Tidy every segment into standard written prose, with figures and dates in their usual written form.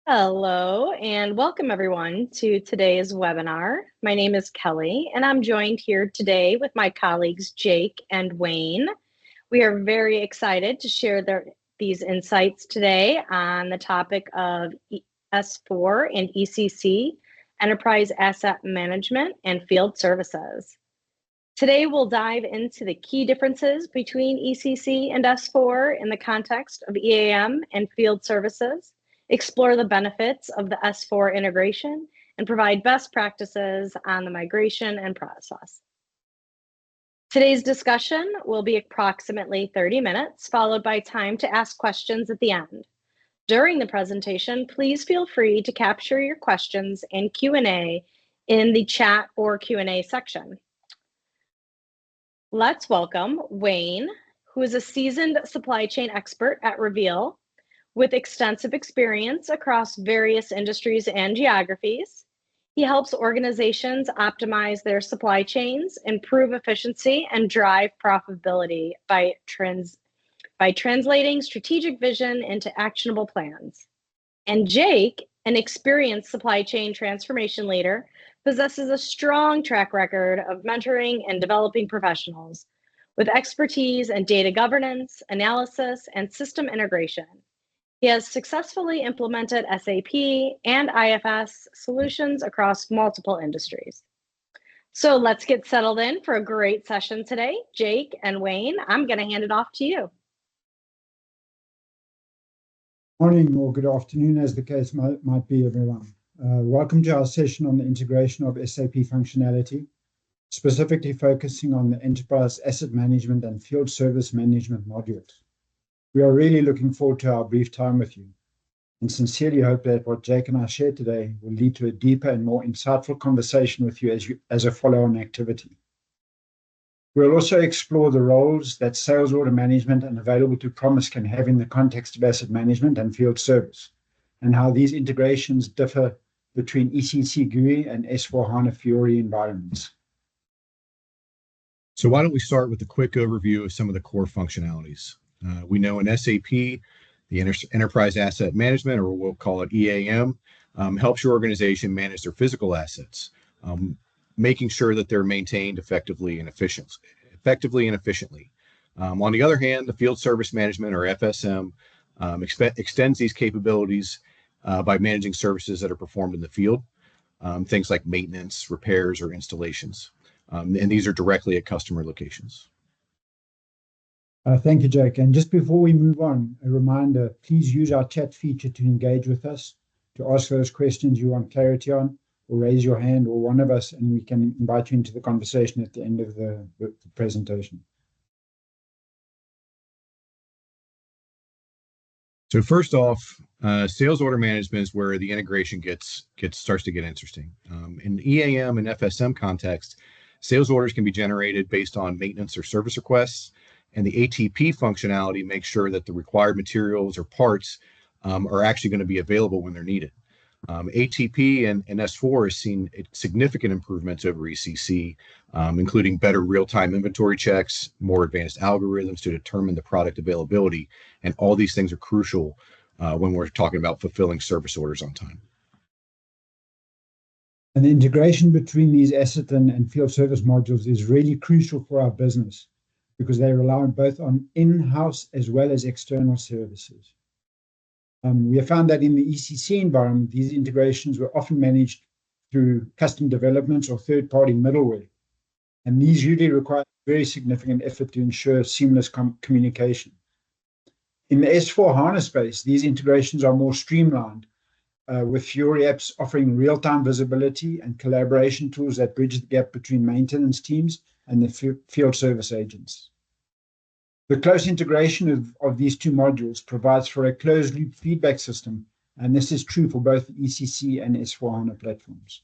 Hello and welcome everyone to today's webinar. My name is Kelly and I'm joined here today with my colleagues Jake and Wayne. We are very excited to share these insights today on the topic of S4 and ECC, Enterprise Asset Management and Field Services. Today we'll dive into the key differences between ECC and S4 in the context of EAM and field services, explore the benefits of the S4 integration, and provide best practices on the migration and process. Today's discussion will be approximately 30 minutes, followed by time to ask questions at the end. During the presentation, please feel free to capture your questions and Q&A in the chat or Q&A section. Let's welcome Wayne, who is a seasoned supply chain expert at Reveal with extensive experience across various industries and geographies. He helps organizations optimize their supply chains, improve efficiency, and drive profitability by translating strategic vision into actionable plans. And Jake, an experienced supply chain transformation leader, possesses a strong track record of mentoring and developing professionals with expertise in data governance, analysis, and system integration. He has successfully implemented SAP and IFS solutions across multiple industries. So let's get settled in for a great session today. Jake and Wayne, I'm going to hand it off to you. Morning or good afternoon, as the case might be, everyone. Welcome to our session on the integration of SAP functionality, specifically focusing on the Enterprise Asset Management and Field Service Management modules. We are really looking forward to our brief time with you and sincerely hope that what Jake and I share today will lead to a deeper and more insightful conversation with you as a follow-on activity. We'll also explore the roles that sales order management and available to promise can have in the context of asset management and field service, and how these integrations differ between ECC GUI and S4HANA FIORI environments. So why don't we start with a quick overview of some of the core functionalities. We know in SAP, the Enterprise Asset Management, or we'll call it EAM, helps your organization manage their physical assets, making sure that they're maintained effectively and efficiently. On the other hand, the Field Service Management, or FSM, extends these capabilities by managing services that are performed in the field, things like maintenance, repairs, or installations. And these are directly at customer locations. Thank you, Jake. And just before we move on, a reminder, please use our chat feature to engage with us, to ask those questions you want clarity on, or raise your hand, or one of us, and we can invite you into the conversation at the end of the presentation. So first off, sales order management is where the integration starts to get interesting. In EAM and FSM context, sales orders can be generated based on maintenance or service requests, and the ATP functionality makes sure that the required materials or parts are actually going to be available when they're needed. ATP and S4 has seen significant improvements over ECC, including better real-time inventory checks, more advanced algorithms to determine the product availability, and all these things are crucial when we're talking about fulfilling service orders on time. And the integration between these asset and field service modules is really crucial for our business because they rely both on in-house as well as external services. We have found that in the ECC environment, these integrations were often managed through custom developments or third-party middleware. And these usually require very significant effort to ensure seamless communication. In the S4HANA space, these integrations are more streamlined, with FIORI apps offering real-time visibility and collaboration tools that bridge the gap between maintenance teams and the field service agents. The close integration of these two modules provides for a closed-loop feedback system, and this is true for both ECC and S4HANA platforms.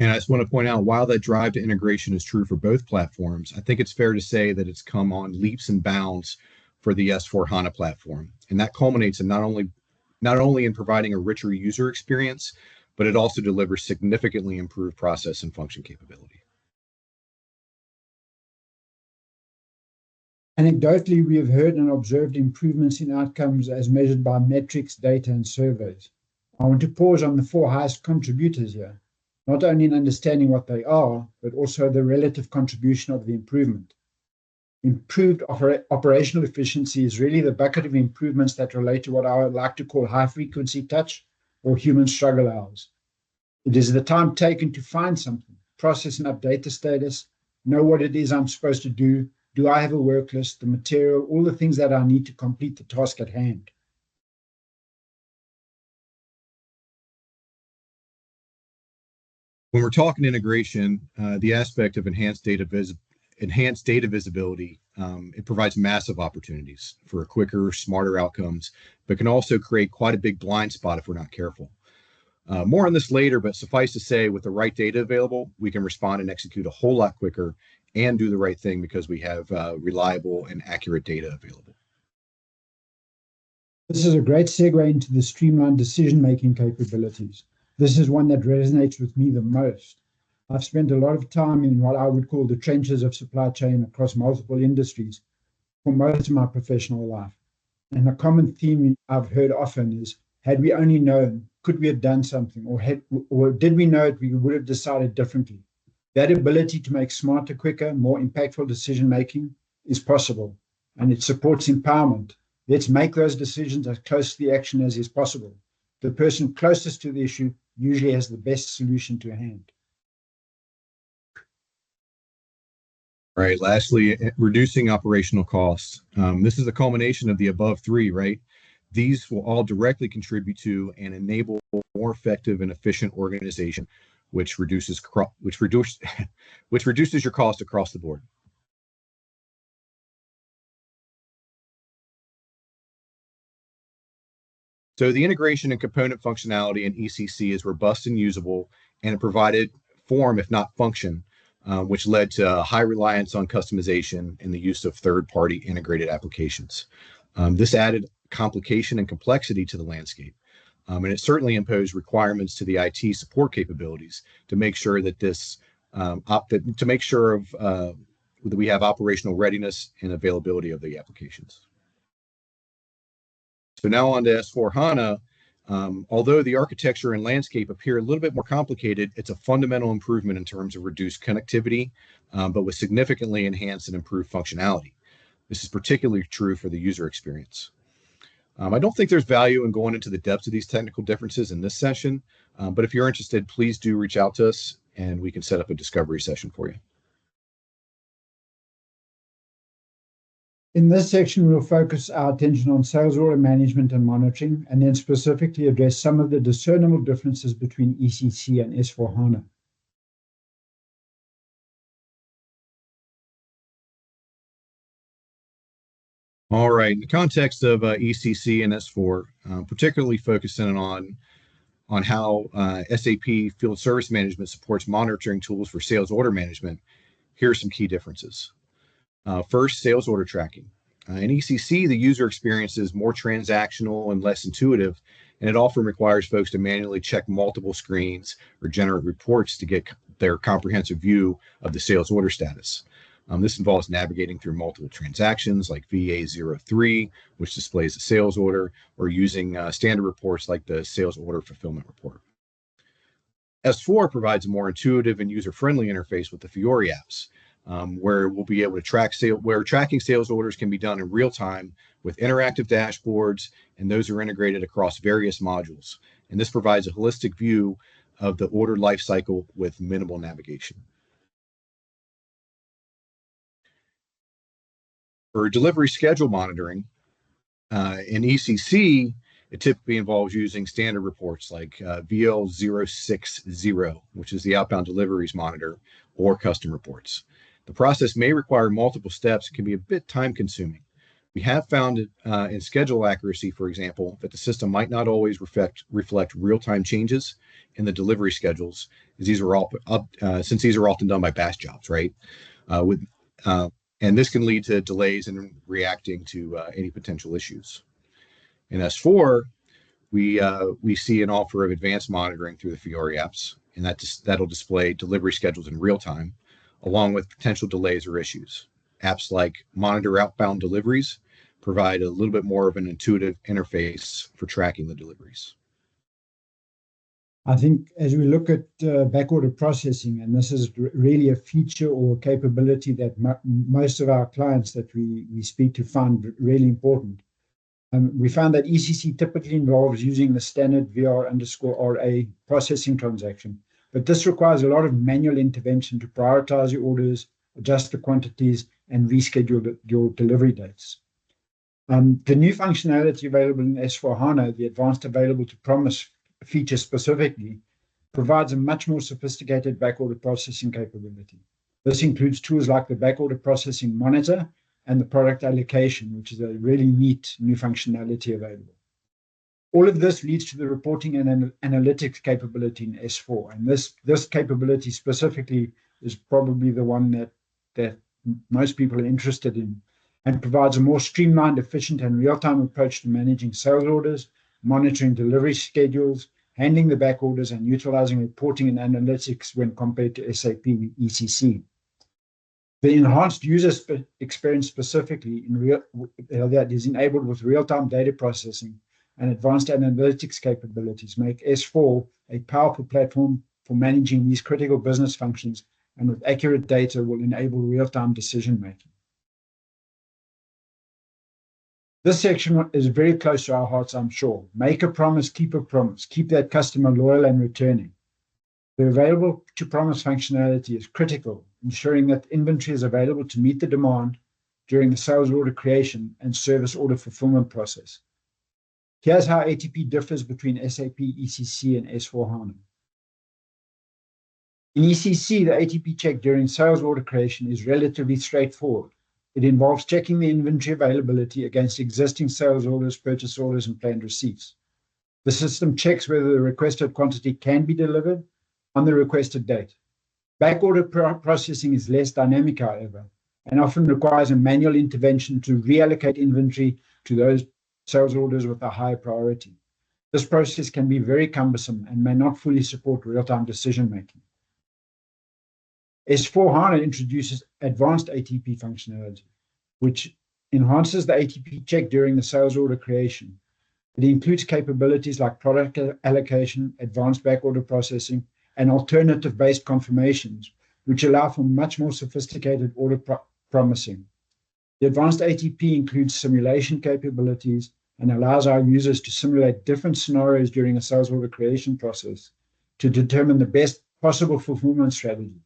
And I just want to point out, while that drive to integration is true for both platforms, I think it's fair to say that it's come on leaps and bounds for the S4HANA platform. And that culminates in not only in providing a richer user experience, but it also delivers significantly improved process and function capability. Anecdotally, we have heard and observed improvements in outcomes as measured by metrics, data, and surveys. I want to pause on the 4 highest contributors here, not only in understanding what they are, but also the relative contribution of the improvement. Improved operational efficiency is really the bucket of improvements that relate to what I would like to call high-frequency touch or human struggle hours. It is the time taken to find something, process and update the status, know what it is I'm supposed to do. Do I have a work list, the material, all the things that I need to complete the task at hand? When we're talking integration, the aspect of enhanced data visibility, it provides massive opportunities for quicker, smarter outcomes, but can also create quite a big blind spot if we're not careful. More on this later, but suffice to say, with the right data available, we can respond and execute a whole lot quicker and do the right thing because we have reliable and accurate data available. This is a great segue into the streamlined decision-making capabilities. This is one that resonates with me the most. I've spent a lot of time in what I would call the trenches of supply chain across multiple industries for most of my professional life. And a common theme I've heard often is, had we only known, could we have done something? Or did we know it, we would have decided differently. That ability to make smarter, quicker, more impactful decision-making is possible, and it supports empowerment. Let's make those decisions as close to the action as is possible. The person closest to the issue usually has the best solution to hand. All right, lastly, reducing operational costs. This is a culmination of the above 3, right? These will all directly contribute to and enable more effective and efficient organization, which reduces your cost across the board. So the integration and component functionality in ECC is robust and usable, and it provided form, if not function, which led to high reliance on customization and the use of third-party integrated applications. This added complication and complexity to the landscape. And it certainly imposed requirements to the IT support capabilities to make sure that that we have operational readiness and availability of the applications. So now on to S4HANA. Although the architecture and landscape appear a little bit more complicated, it's a fundamental improvement in terms of reduced connectivity, but with significantly enhanced and improved functionality. This is particularly true for the user experience. I don't think there's value in going into the depths of these technical differences in this session, but if you're interested, please do reach out to us and we can set up a discovery session for you. In this section, we'll focus our attention on sales order management and monitoring, and then specifically address some of the discernible differences between ECC and S4HANA. All right, in the context of ECC and S4, particularly focusing on how SAP Field Service Management supports monitoring tools for sales order management, here are some key differences. First, sales order tracking. In ECC, the user experience is more transactional and less intuitive, and it often requires folks to manually check multiple screens or generate reports to get their comprehensive view of the sales order status. This involves navigating through multiple transactions like VA03, which displays a sales order, or using standard reports like the sales order fulfillment report. S4 provides a more intuitive and user-friendly interface with the FIORI apps, where we'll be able to tracking sales orders can be done in real time with interactive dashboards, and those are integrated across various modules. And this provides a holistic view of the order lifecycle with minimal navigation. For delivery schedule monitoring, in ECC, it typically involves using standard reports like VL060, which is the outbound deliveries monitor, or custom reports. The process may require multiple steps and can be a bit time consuming. We have found in schedule accuracy, for example, that the system might not always reflect real-time changes in the delivery schedules, as these are all since these are often done by batch jobs, right? And this can lead to delays in reacting to any potential issues. In S4, we see an offer of advanced monitoring through the FIORI apps, and that'll display delivery schedules in real time, along with potential delays or issues. Apps like monitor outbound deliveries provide a little bit more of an intuitive interface for tracking the deliveries. I think as we look at backorder processing, and this is really a feature or capability that most of our clients that we speak to find really important. We found that ECC typically involves using the standard VR_RA processing transaction, but this requires a lot of manual intervention to prioritize your orders, adjust the quantities, and reschedule your delivery dates. The new functionality available in S4HANA, the advanced available to promise feature specifically, provides a much more sophisticated backorder processing capability. This includes tools like the backorder processing monitor and the product allocation, which is a really neat new functionality available. All of this leads to the reporting and analytics capability in S4. And this capability specifically is probably the one that most people are interested in, and provides a more streamlined, efficient, and real-time approach to managing sales orders, monitoring delivery schedules, handling the back orders, and utilizing reporting and analytics when compared to SAP ECC. The enhanced user experience specifically that is enabled with real-time data processing and advanced analytics capabilities make S4 a powerful platform for managing these critical business functions, and with accurate data will enable real-time decision-making. This section is very close to our hearts, I'm sure. Make a promise, keep that customer loyal and returning. The available to promise functionality is critical, ensuring that inventory is available to meet the demand during the sales order creation and service order fulfillment process. Here's how ATP differs between SAP ECC and S4HANA. In ECC, the ATP check during sales order creation is relatively straightforward. It involves checking the inventory availability against existing sales orders, purchase orders, and planned receipts. The system checks whether the requested quantity can be delivered on the requested date. Backorder processing is less dynamic, however, and often requires a manual intervention to reallocate inventory to those sales orders with a high priority. This process can be very cumbersome and may not fully support real-time decision-making. S4HANA introduces advanced ATP functionality, which enhances the ATP check during the sales order creation. It includes capabilities like product allocation, advanced backorder processing, and alternative-based confirmations, which allow for much more sophisticated order promising. The advanced ATP includes simulation capabilities and allows our users to simulate different scenarios during a sales order creation process to determine the best possible fulfillment strategy.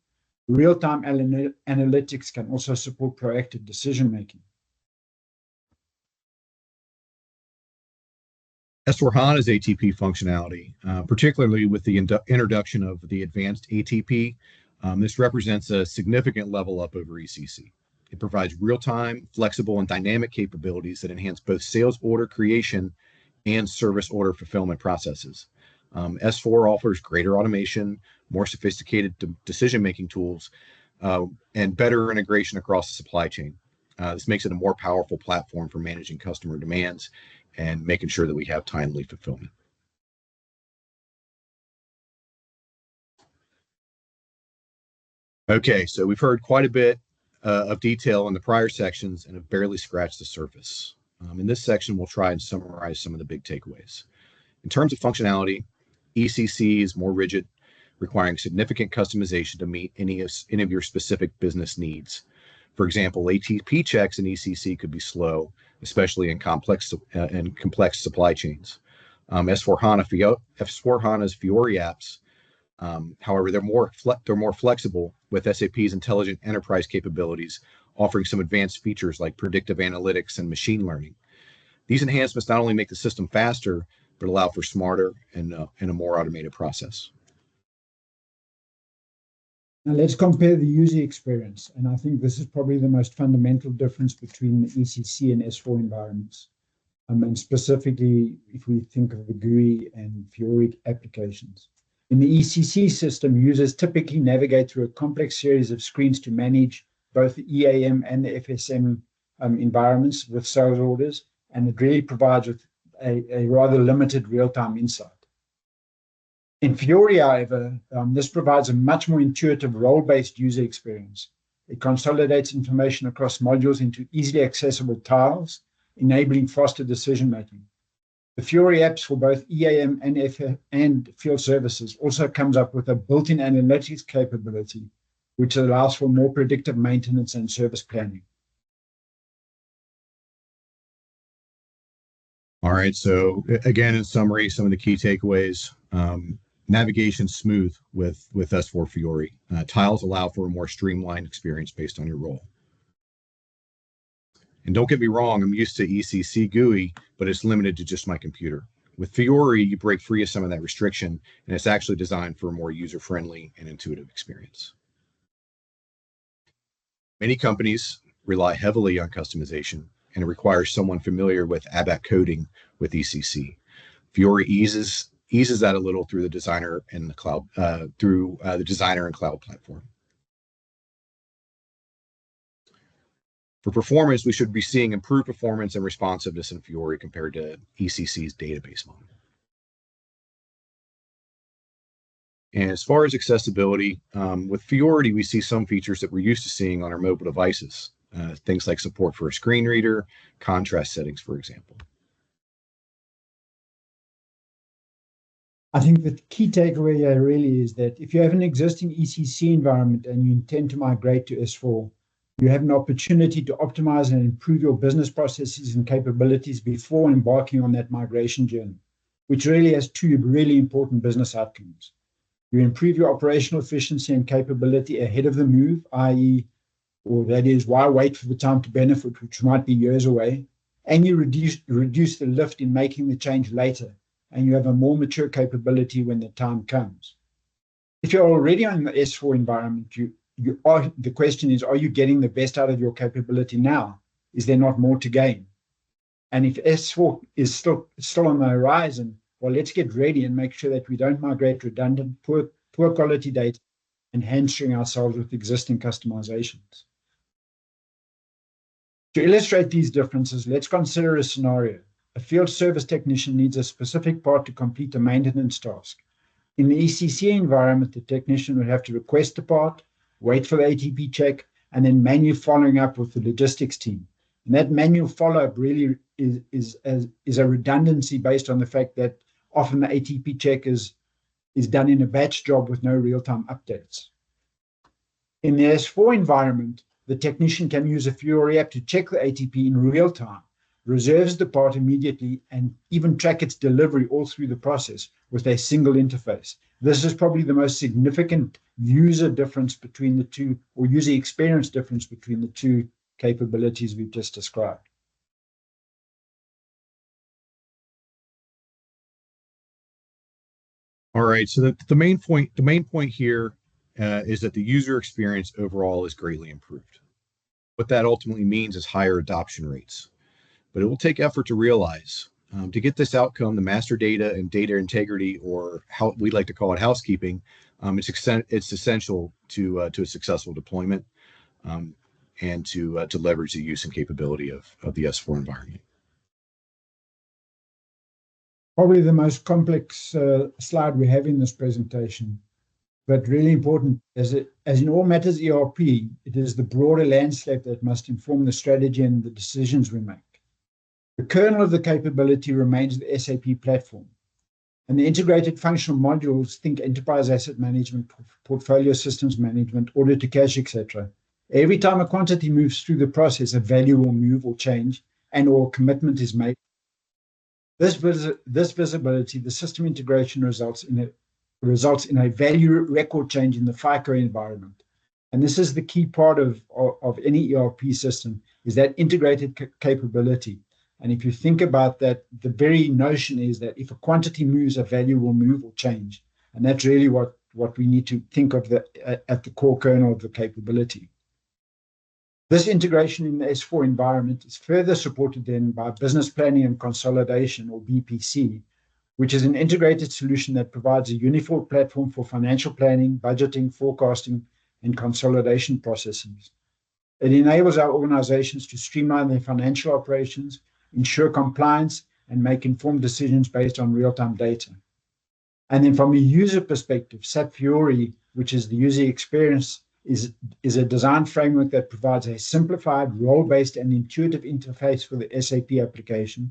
Real-time analytics can also support proactive decision-making. S4HANA's ATP functionality, particularly with the introduction of the advanced ATP, this represents a significant level up over ECC. It provides real-time, flexible, and dynamic capabilities that enhance both sales order creation and service order fulfillment processes. S4 offers greater automation, more sophisticated decision-making tools, and better integration across the supply chain. This makes it a more powerful platform for managing customer demands and making sure that we have timely fulfillment. Okay, so we've heard quite a bit of detail in the prior sections and have barely scratched the surface. In this section, we'll try and summarize some of the big takeaways. In terms of functionality, ECC is more rigid, requiring significant customization to meet any of your specific business needs. For example, ATP checks in ECC could be slow, especially in complex supply chains. S4HANA's FIORI apps, however, they're more flexible with SAP's intelligent enterprise capabilities, offering some advanced features like predictive analytics and machine learning. These enhancements not only make the system faster, but allow for smarter and a more automated process. Now let's compare the user experience. And I think this is probably the most fundamental difference between the ECC and S4 environments. And specifically, if we think of the GUI and FIORI applications. In the ECC system, users typically navigate through a complex series of screens to manage both the EAM and the FSM environments with sales orders, and it really provides with a rather limited real-time insight. In FIORI, however, this provides a much more intuitive role-based user experience. It consolidates information across modules into easily accessible tiles, enabling faster decision-making. The FIORI apps for both EAM and field services also comes up with a built-in analytics capability, which allows for more predictive maintenance and service planning. All right, so again, in summary, some of the key takeaways. Navigation smooth with S4 FIORI. Tiles allow for a more streamlined experience based on your role. And don't get me wrong, I'm used to ECC GUI, but it's limited to just my computer. With FIORI, you break free of some of that restriction, and it's actually designed for a more user-friendly and intuitive experience. Many companies rely heavily on customization, and it requires someone familiar with ABAP coding with ECC. FIORI eases that a little through the designer and the cloud, the designer and cloud platform. For performance, we should be seeing improved performance and responsiveness in FIORI compared to ECC's database model. And as far as accessibility, with FIORI, we see some features that we're used to seeing on our mobile devices, things like support for a screen reader, contrast settings, for example. I think the key takeaway here really is that if you have an existing ECC environment and you intend to migrate to S4, you have an opportunity to optimize and improve your business processes and capabilities before embarking on that migration journey, which really has two really important business outcomes. You improve your operational efficiency and capability ahead of the move, i.e., or that is, why wait for the time to benefit, which might be years away, and you reduce the lift in making the change later, and you have a more mature capability when the time comes. If you're already on the S4 environment, the question is, are you getting the best out of your capability now? Is there not more to gain? And if S4 is still on the horizon, well, let's get ready and make sure that we don't migrate redundant, poor quality data and hamstring ourselves with existing customizations. To illustrate these differences, let's consider a scenario. A field service technician needs a specific part to complete a maintenance task. In the ECC environment, the technician would have to request the part, wait for the ATP check, and then manually following up with the logistics team. And that manual follow-up really is a redundancy based on the fact that often the ATP check is done in a batch job with no real-time updates. In the S4 environment, the technician can use a FIORI app to check the ATP in real time, reserves the part immediately, and even track its delivery all through the process with a single interface. This is probably the most significant user difference between the two, or user experience difference between the two capabilities we've just described. All right, so the main point here is that the user experience overall is greatly improved. What that ultimately means is higher adoption rates, but it will take effort to realize. To get this outcome, the master data and data integrity, or how we like to call it housekeeping, it's essential to a successful deployment and to leverage the use and capability of the S4 environment. Probably the most complex slide we have in this presentation, but really important. As in all matters ERP, it is the broader landscape that must inform the strategy and the decisions we make. The kernel of the capability remains the SAP platform, and the integrated functional modules, think enterprise asset management, portfolio systems management, order to cash, etc. Every time a quantity moves through the process, a value will move or change, and or commitment is made. This visibility, the system integration results in a value record change in the FICO environment. And this is the key part of any ERP system, is that integrated capability. And if you think about that, the very notion is that if a quantity moves, a value will move or change. And that's really what we need to think of at the core kernel of the capability. This integration in the S4 environment is further supported then by business planning and consolidation, or BPC, which is an integrated solution that provides a uniform platform for financial planning, budgeting, forecasting, and consolidation processes. It enables our organizations to streamline their financial operations, ensure compliance, and make informed decisions based on real-time data. And then from a user perspective, SAP FIORI, which is the user experience is a design framework that provides a simplified, role-based, and intuitive interface for the SAP application,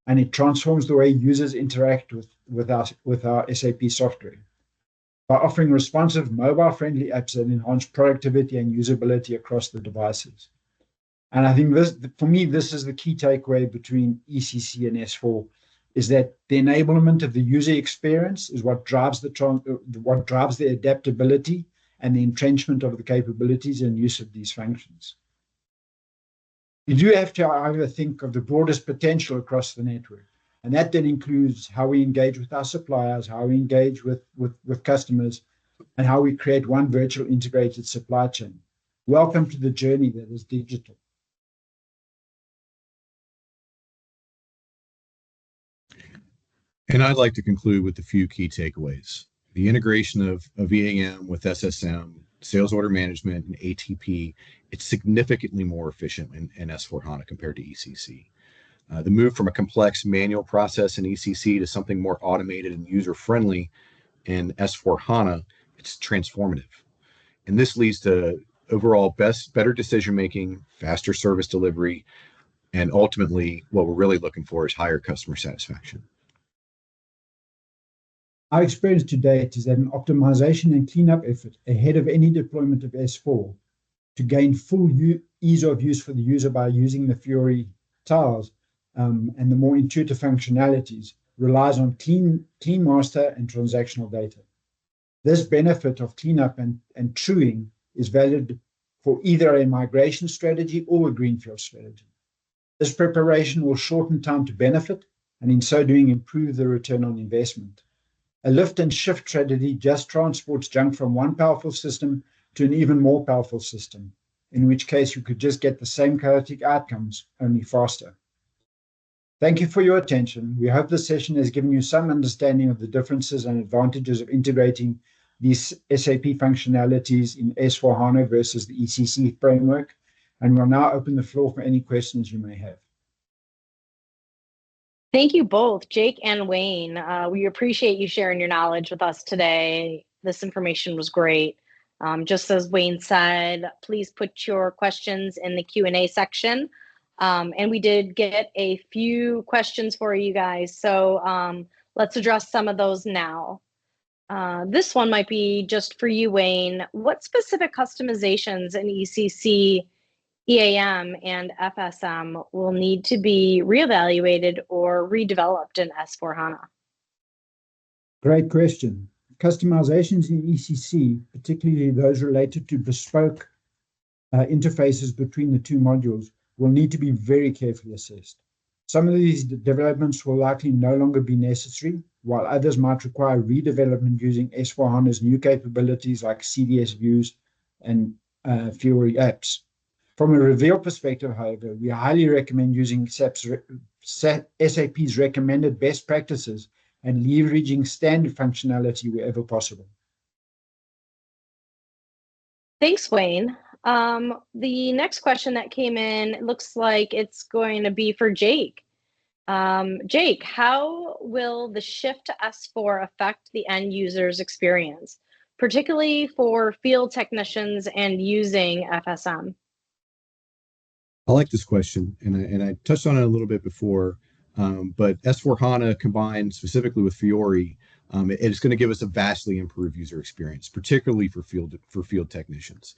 and it transforms the way users interact with our SAP software by offering responsive, mobile-friendly apps that enhance productivity and usability across the devices. And I think this, for me, this is the key takeaway between ECC and S4, is that the enablement of the user experience is what drives the adaptability and the entrenchment of the capabilities and use of these functions. You do have to, however, think of the broadest potential across the network. And that then includes how we engage with our suppliers, how we engage with customers, and how we create one virtual integrated supply chain. Welcome to the journey that is digital. And I'd like to conclude with a few key takeaways. The integration of EAM with SSM, sales order management, and ATP, it's significantly more efficient in S4HANA compared to ECC. The move from a complex manual process in ECC to something more automated and user-friendly in S4HANA, it's transformative. And this leads to overall better decision-making, faster service delivery, and ultimately what we're really looking for is higher customer satisfaction. Our experience to date is that an optimization and cleanup effort ahead of any deployment of S4 to gain full ease of use for the user by using the FIORI tiles and the more intuitive functionalities relies on clean master and transactional data. This benefit of cleanup and truing is valid for either a migration strategy or a greenfield strategy. This preparation will shorten time to benefit and in so doing improve the return on investment. A lift and shift strategy just transports junk from one powerful system to an even more powerful system, in which case you could just get the same chaotic outcomes, only faster. Thank you for your attention. We hope this session has given you some understanding of the differences and advantages of integrating these SAP functionalities in S4HANA versus the ECC framework, and we'll now open the floor for any questions you may have. Thank you both, Jake and Wayne. We appreciate you sharing your knowledge with us today. This information was great. Just as Wayne said, please put your questions in the Q&A section. And we did get a few questions for you guys. So let's address some of those now. This one might be just for you, Wayne. What specific customizations in ECC, EAM, and FSM will need to be reevaluated or redeveloped in S4HANA? Great question. Customizations in ECC, particularly those related to bespoke interfaces between the two modules, will need to be very carefully assessed. Some of these developments will likely no longer be necessary, while others might require redevelopment using S4HANA's new capabilities like CDS views and FIORI apps. From a reveal perspective, however, we highly recommend using SAP's recommended best practices and leveraging standard functionality wherever possible. Thanks, Wayne. The next question that came in looks like it's going to be for Jake. Jake, how will the shift to S4 affect the end user's experience, particularly for field technicians and using FSM? I like this question, and I touched on it a little bit before, but S4HANA combined specifically with FIORI, it's going to give us a vastly improved user experience, particularly for field technicians.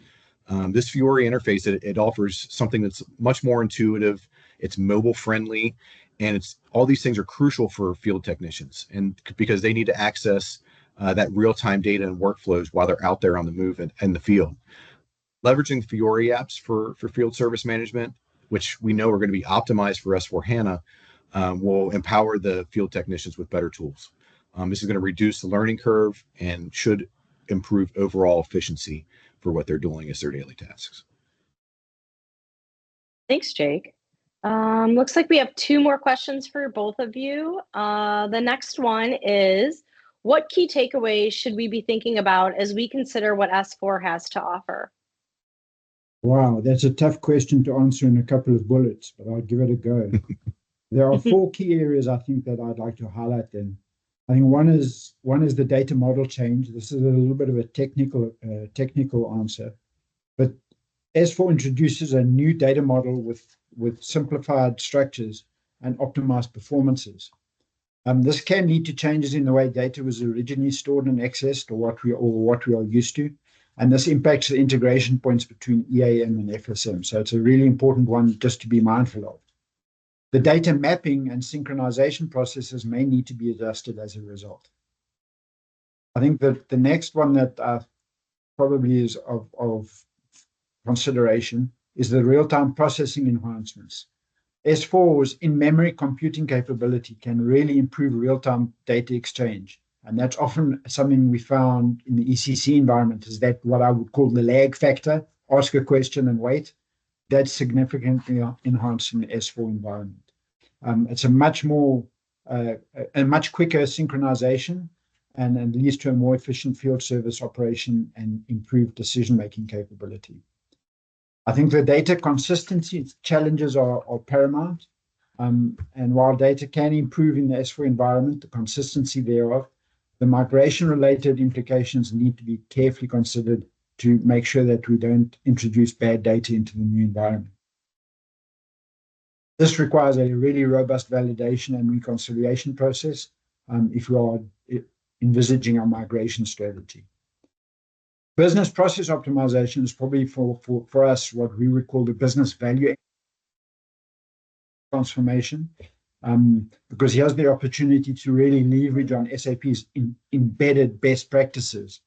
This FIORI interface, it offers something that's much more intuitive, it's mobile friendly, and all these things are crucial for field technicians, and because they need to access that real-time data and workflows while they're out there on the move in the field. Leveraging FIORI apps for field service management, which we know are going to be optimized for S4HANA, will empower the field technicians with better tools. This is going to reduce the learning curve and should improve overall efficiency for what they're doing as their daily tasks. Thanks, Jake. Looks like we have two more questions for both of you. The next one is, what key takeaways should we be thinking about as we consider what S4 has to offer? Wow, that's a tough question to answer in a couple of bullets, but I'll give it a go. There are four key areas I think that I'd like to highlight then. I think one is the data model change. This is a little bit of a technical answer. S4 introduces a new data model with simplified structures and optimized performances. This can lead to changes in the way data was originally stored and accessed, or what we are used to, and this impacts the integration points between EAM and FSM. So it's a really important one just to be mindful of. The data mapping and synchronization processes may need to be adjusted as a result. I think that the next one that probably is of consideration is the real-time processing enhancements. S4's in-memory computing capability can really improve real-time data exchange. And that's often something we found in the ECC environment, is that what I would call the lag factor, ask a question and wait, that's significantly enhanced in the S4 environment. It's a much more, a much quicker synchronization, and leads to a more efficient field service operation and improved decision-making capability. I think the data consistency challenges are paramount. And while data can improve in the S4 environment, the consistency thereof, the migration-related implications need to be carefully considered to make sure that we don't introduce bad data into the new environment. This requires a really robust validation and reconciliation process if we are envisaging our migration strategy. Business process optimization is probably for us what we would call the business value transformation, because he has the opportunity to really leverage on SAP's embedded best practices.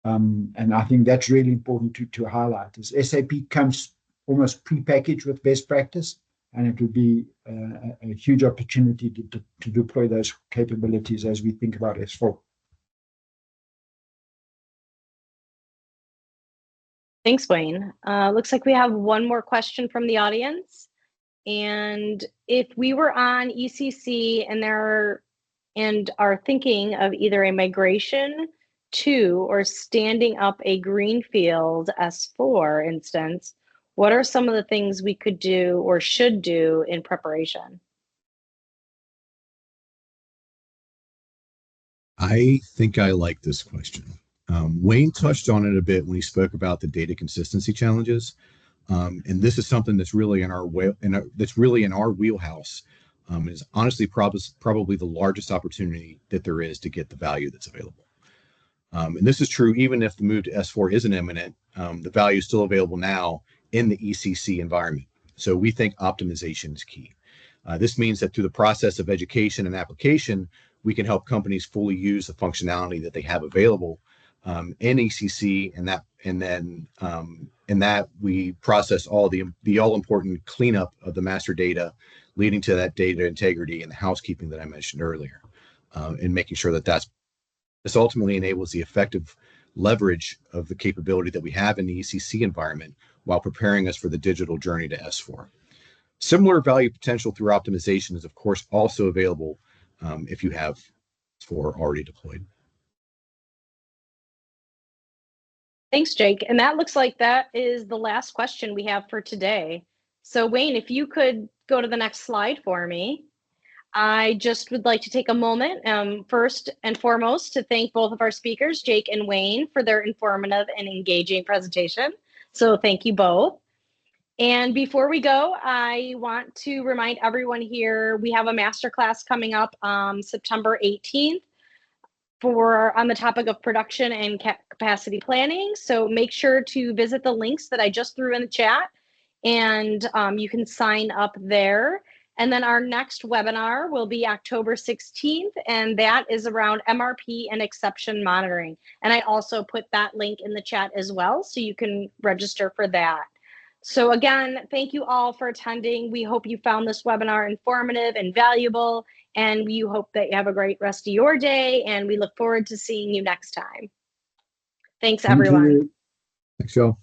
And I think that's really important to highlight, is SAP comes almost pre-packaged with best practice, and it would be a huge opportunity to deploy those capabilities as we think about S4. Thanks, Wayne. Looks like we have one more question from the audience. And if we were on ECC and are thinking of either a migration to or standing up a greenfield S4 instance, what are some of the things we could do or should do in preparation? I think I like this question. Wayne touched on it a bit when he spoke about the data consistency challenges, and this is something that's really in our wheelhouse. And is honestly probably the largest opportunity that there is to get the value that's available. And this is true even if the move to S4 isn't imminent. The value is still available now in the ECC environment. So we think optimization is key. This means that through the process of education and application, we can help companies fully use the functionality that they have available in ECC, and that we process all the all-important cleanup of the master data, leading to that data integrity and the housekeeping that I mentioned earlier, and making sure that this ultimately enables the effective leverage of the capability that we have in the ECC environment while preparing us for the digital journey to S4. Similar value potential through optimization is, of course, also available if you have S4 already deployed. Thanks, Jake. And that looks like that is the last question we have for today. So Wayne, if you could go to the next slide for me. I just would like to take a moment, first and foremost, to thank both of our speakers, Jake and Wayne, for their informative and engaging presentation. So thank you both. And before we go, I want to remind everyone here, we have a masterclass coming up September 18th on the topic of production and capacity planning. So make sure to visit the links that I just threw in the chat, and you can sign up there. And then our next webinar will be October 16th, and that is around MRP and Exception Monitoring. And I also put that link in the chat as well, so you can register for that. So again, thank you all for attending. We hope you found this webinar informative and valuable, and we hope that you have a great rest of your day, and we look forward to seeing you next time. Thanks, everyone. Thanks, y'all.